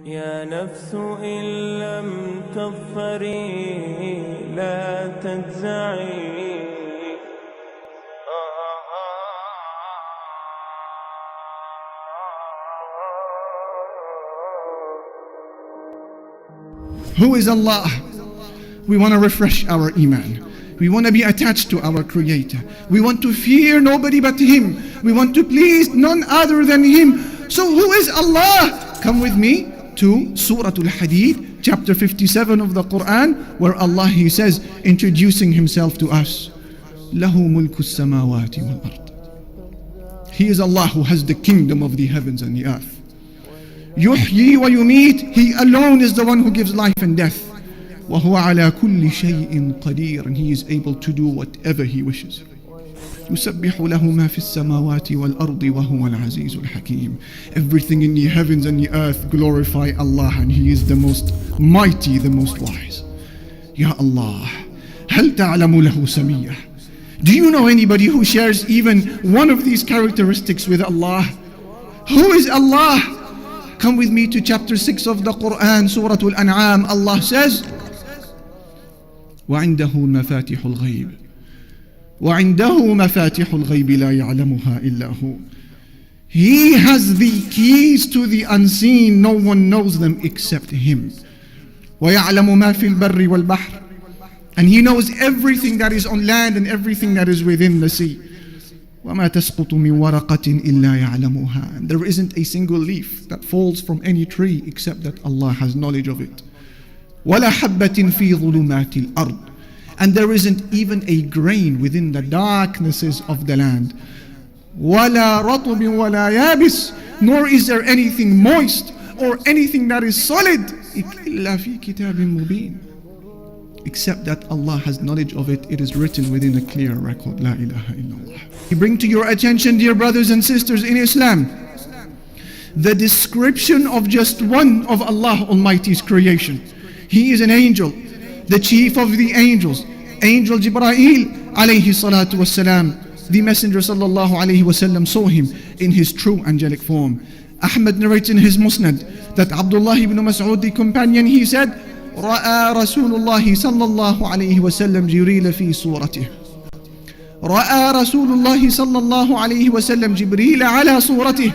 يا نفس إن لم تظفري لا تجزعي. Who is Allah? We want to refresh our iman. We want to be attached to our Creator. We want to fear nobody but Him. We want to please none other than Him. So who is Allah? Come with me to Surah Al-Hadid, chapter 57 of the Quran, where Allah, He says, introducing Himself to us, لَهُ مُلْكُ السَّمَاوَاتِ وَالْأَرْضِ. He is Allah who has the kingdom of the heavens and the earth. يُحْيِي وَيُمِيتُ. He alone is the one who gives life and death. وَهُوَ عَلَى كُلِّ شَيْءٍ قَدِيرٌ. And He is able to do whatever He wishes. يُسَبِّحُ لَهُ مَا فِي السَّمَاوَاتِ وَالْأَرْضِ وَهُوَ الْعَزِيزُ الْحَكِيمُ. Everything in the heavens and the earth glorify Allah, and He is the most mighty, the most wise. Ya Allah, هَلْ تَعْلَمُ لَهُ سَمِيًّا. Do you know anybody who shares even one of these characteristics with Allah? Who is Allah? Come with me to chapter 6 of the Quran, Surah Al-An'am. Allah says, وَعِنْدَهُ مَفَاتِحُ الْغَيْبِ وَعِنْدَهُ مَفَاتِحُ الْغَيْبِ لَا يَعْلَمُهَا إِلَّا هُ. He has the keys to the unseen. No one knows them except Him. وَيَعْلَمُ مَا فِي الْبَرِّ وَالْبَحْرِ. And He knows everything that is on land and everything that is within the sea. وَمَا تَسْقُطُ مِنْ وَرَقَةٍ إِلَّا يَعْلَمُهَا. And there isn't a single leaf that falls from any tree except that Allah has knowledge of it. وَلَا حَبَّةٍ فِي ظُلُمَاتِ الْأَرْضِ. And there isn't even a grain within the darknesses of the land. وَلَا رَطْبٍ وَلَا يَابِسٍ. Nor is there anything moist or anything that is solid إِلَّا فِي كِتَابٍ مُبِينٍ. Except that Allah has knowledge of it. It is written within a clear record. La ilaha illallah. We bring to your attention, dear brothers and sisters in Islam, the description of just one of Allah Almighty's creation. He is an angel, the chief of the angels, Angel Jibreel alayhi salatu wassalam. The Messenger sallallahu alayhi wasallam saw him in his true angelic form. Ahmad narrates in his Musnad that Abdullah ibn Mas'ud, the companion, he said, رأى رسول الله صلى الله عليه وسلم جبريل في صورته. رأى رسول الله صلى الله عليه وسلم جبريل على صورته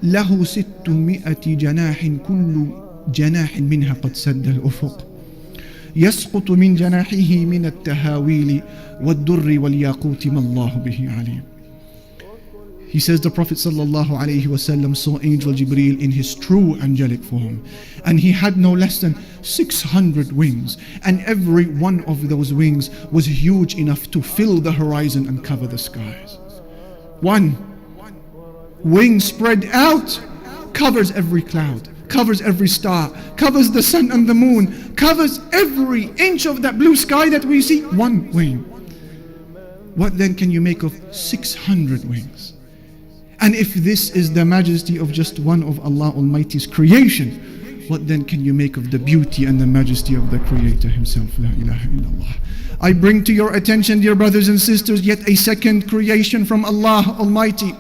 له 600 جناح كل جناح منها قد سد الأفق يسقط من جناحه من التهاويل والدر والياقوت ما الله به عليم. He says the Prophet ﷺ saw Angel Jibreel in his true angelic form, and he had no less than 600 wings, and every one of those wings was huge enough to fill the horizon and cover the skies. One wing spread out covers every cloud, covers every star, covers the sun and the moon, covers every inch of that blue sky that we see. One wing. What then can you make of 600 wings? And if this is the majesty of just one of Allah Almighty's creation, what then can you make of the beauty and the majesty of the Creator Himself? La ilaha illallah. I bring to your attention, dear brothers and sisters, yet a second creation from Allah Almighty.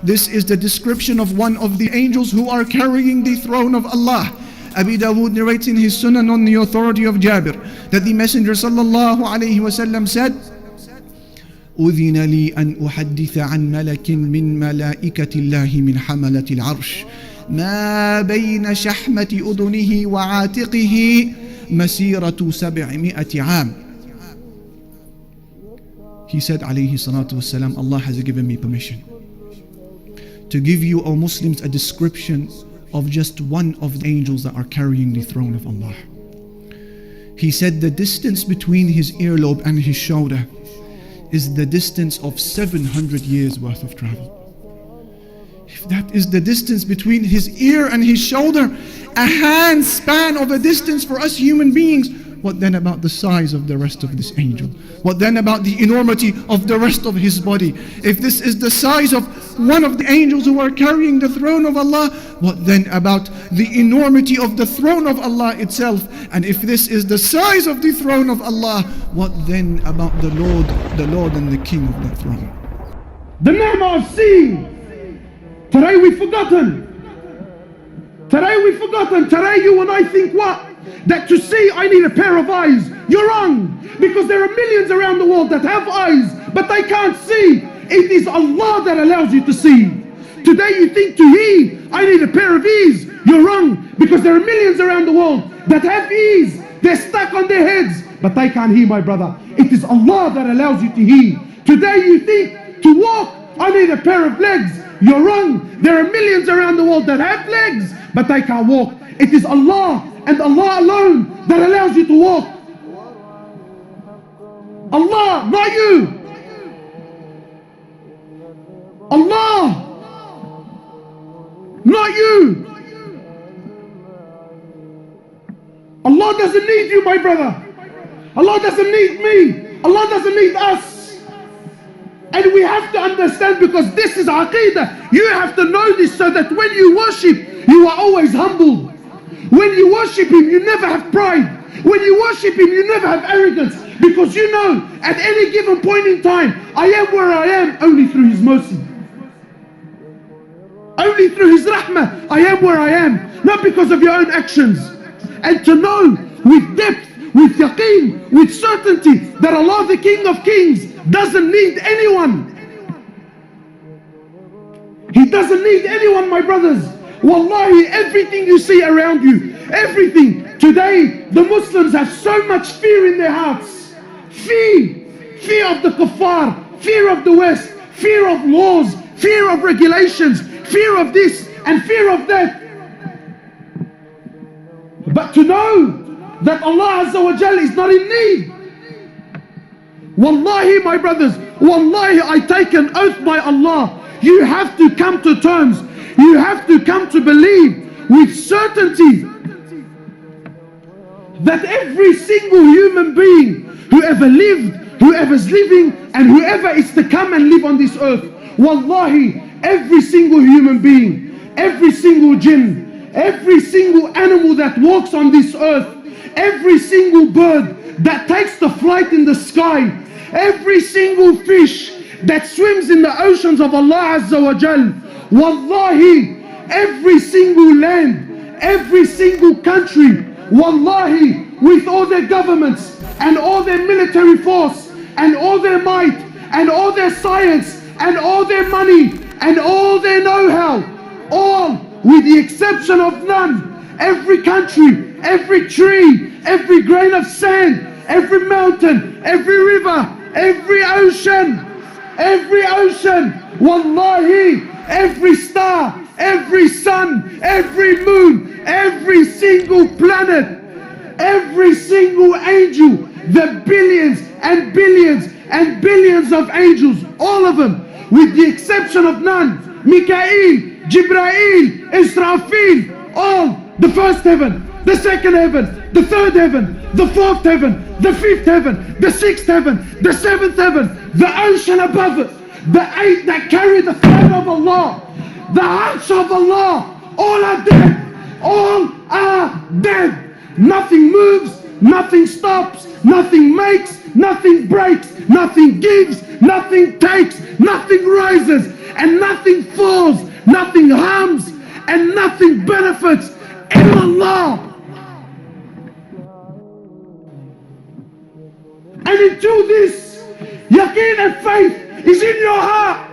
This is the description of one of the angels who are carrying the throne of Allah. Abi Dawood narrates in his Sunan on the authority of Jabir that the Messenger sallallahu alayhi wasallam said, أذن لي أن أحدث عن ملك من ملائكة الله من حملة العرش ما بين شحمة أذنه وعاتقه مسيرة 700 عام. He said alayhi salatu wasalam, Allah has given me permission to give you, O Muslims, a description of just one of the angels that are carrying the throne of Allah. He said the distance between his earlobe and his shoulder is the distance of 700 years worth of travel. If that is the distance between his ear and his shoulder, a hand span of a distance for us human beings, what then about the size of the rest of this angel? What then about the enormity of the rest of his body? If this is the size of one of the angels who are carrying the throne of Allah, what then about the enormity of the throne of Allah itself? And if this is the size of the throne of Allah, what then about the Lord and the King of that throne? The ni'mah of seeing. Today we've forgotten. Today we've forgotten. Today you and I think what? That to see I need a pair of eyes. You're wrong. Because there are millions around the world that have eyes, but they can't see. It is Allah that allows you to see. Today you think to hear, I need a pair of ears. You're wrong. Because there are millions around the world that have ears. They're stuck on their heads, but they can't hear, my brother. It is Allah that allows you to hear. Today you think to walk, I need a pair of legs. You're wrong. There are millions around the world that have legs, but they can't walk. It is Allah and Allah alone that allows you to walk. Allah, not you. Allah, not you. Allah doesn't need you, my brother. Allah doesn't need me. Allah doesn't need us. And we have to understand, because this is Aqidah. You have to know this so that when you worship, you are always humble. When you worship Him, you never have pride. When you worship Him, you never have arrogance. Because you know, at any given point in time, I am where I am only through His mercy. Only through His rahmah, I am where I am. Not because of your own actions. And to know with depth, with yaqeen, with certainty, that Allah, the King of Kings, doesn't need anyone. He doesn't need anyone, my brothers. Wallahi, everything you see around you, everything. Today, the Muslims have so much fear in their hearts. Fear of the kuffar, fear of the West, fear of laws, fear of regulations, fear of this and fear of that. But to know that Allah Azza wa Jal is not in need. Wallahi, my brothers, wallahi, I take an oath by Allah. You have to come to terms. You have to come to believe with certainty that every single human being who ever lived, whoever's living, and whoever is to come and live on this earth, wallahi, every single human being, every single jinn, every single animal that walks on this earth, every single bird that takes the flight in the sky, every single fish that swims in the oceans of Allah Azza wa Jal, wallahi, every single land, every single country, wallahi, with all their governments and all their military force and all their might and all their science and all their money and all their know-how, all with the exception of none, every country, every tree, every grain of sand, every mountain, every river, every ocean, wallahi, every star, every sun, every moon, every single planet, every single angel, the billions and billions and billions of angels, all of them, with the exception of none, Mikael, Jibrail, Israfil, all, the first heaven, the second heaven, the third heaven, the fourth heaven, the fifth heaven, the sixth heaven, the seventh heaven, the ocean above it, the eight that carry the throne of Allah, the arsh of Allah, all are dead, all are dead. Nothing moves, nothing stops, nothing makes, nothing breaks, nothing gives, nothing takes, nothing rises, and nothing falls, nothing harms, and nothing benefits in Allah. And until this yaqeen and faith is in your heart,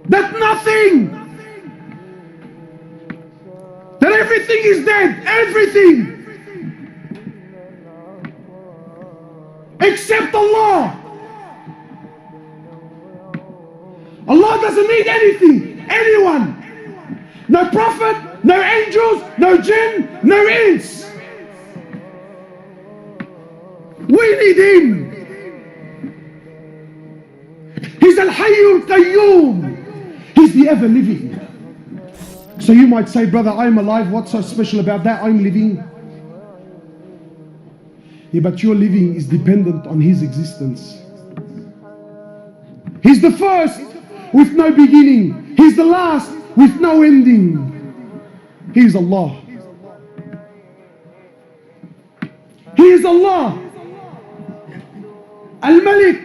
that nothing, that everything is dead, everything, except Allah. Allah doesn't need anything, anyone. No prophet, no angels, no jinn, no ins. We need Him. He's Al-Hayyul Qayyum. He's the ever-living. So you might say, brother, I'm alive. What's so special about that? I'm living. Yeah, but your living is dependent on His existence. He's the first with no beginning. He's the last with no ending. He is Allah. He is Allah. Al-Malik.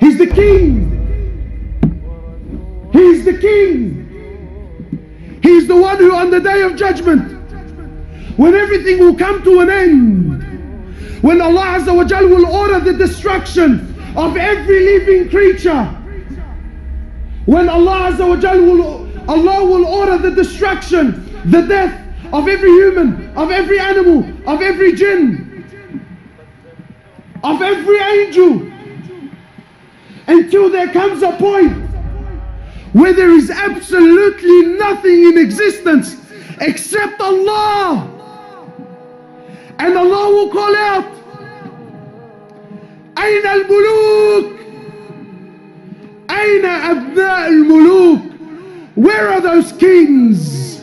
He's the King. He's the the king. He's the one who on the day of judgment, when everything will come to an end, when Allah Azza wa Jal will order the destruction of every living creature, when Allah Azza wa Jal will order the destruction, the death of every human, of every animal, of every jinn, of every angel, until there comes a point where there is absolutely nothing in existence except Allah. And Allah will call out, أين الملوك? أين أبناء الملوك? Where are those kings?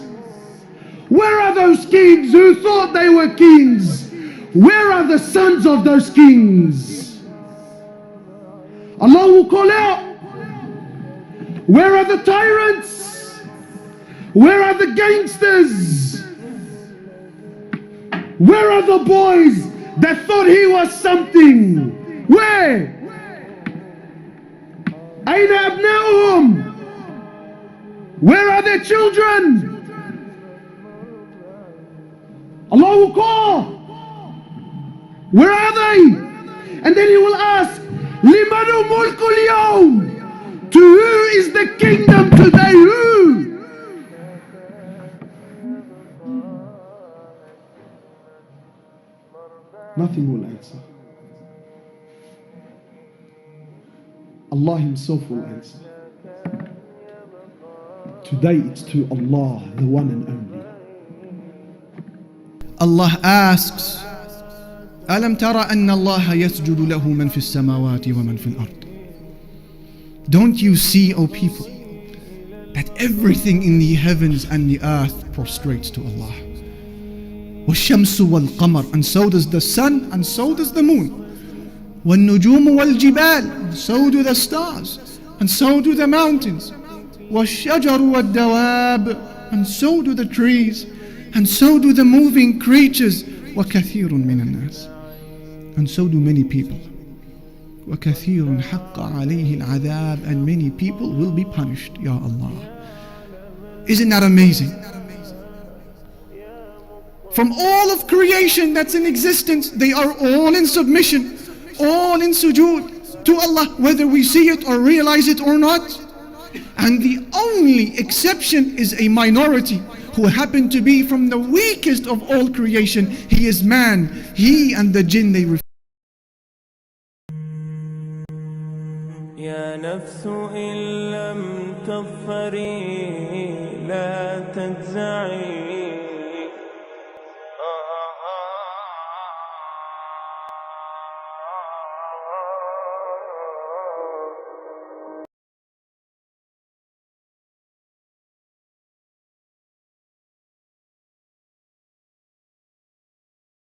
Where are those kings who thought they were kings? Where are the sons of those kings? Allah will call out, where are the tyrants? Where are the gangsters? Where are the boys that thought he was something? Where? أين أبناؤهم? Where are their children? Allah will call, where are they? And then He will ask, لمن ملك اليوم? To who is the kingdom today? Who? Nothing will answer. Allah Himself will answer. Today it's to Allah, the one and only. Allah asks, ألم ترى أن الله يسجد له من في السماوات ومن في الأرض? Don't you see, O people, that everything in the heavens and the earth prostrates to Allah? والشمس والقمر, and so does the sun, and so does the moon. والنجوم والجبال, and so do the stars, and so do the mountains. والشجر والدواب, and so do the trees, and so do the moving creatures. وكثير من الناس, and so do many people. وكثير حق عليه العذاب, and many people will be punished. Ya Allah, isn't that amazing? From all of creation that's in existence, they are all in submission, all in sujood to Allah, whether we see it or realize it or not. And the only exception is a minority who happen to be from the weakest of all creation. He is man. He and the jinn, they يا نفس إن لم تظفري لا تجزعي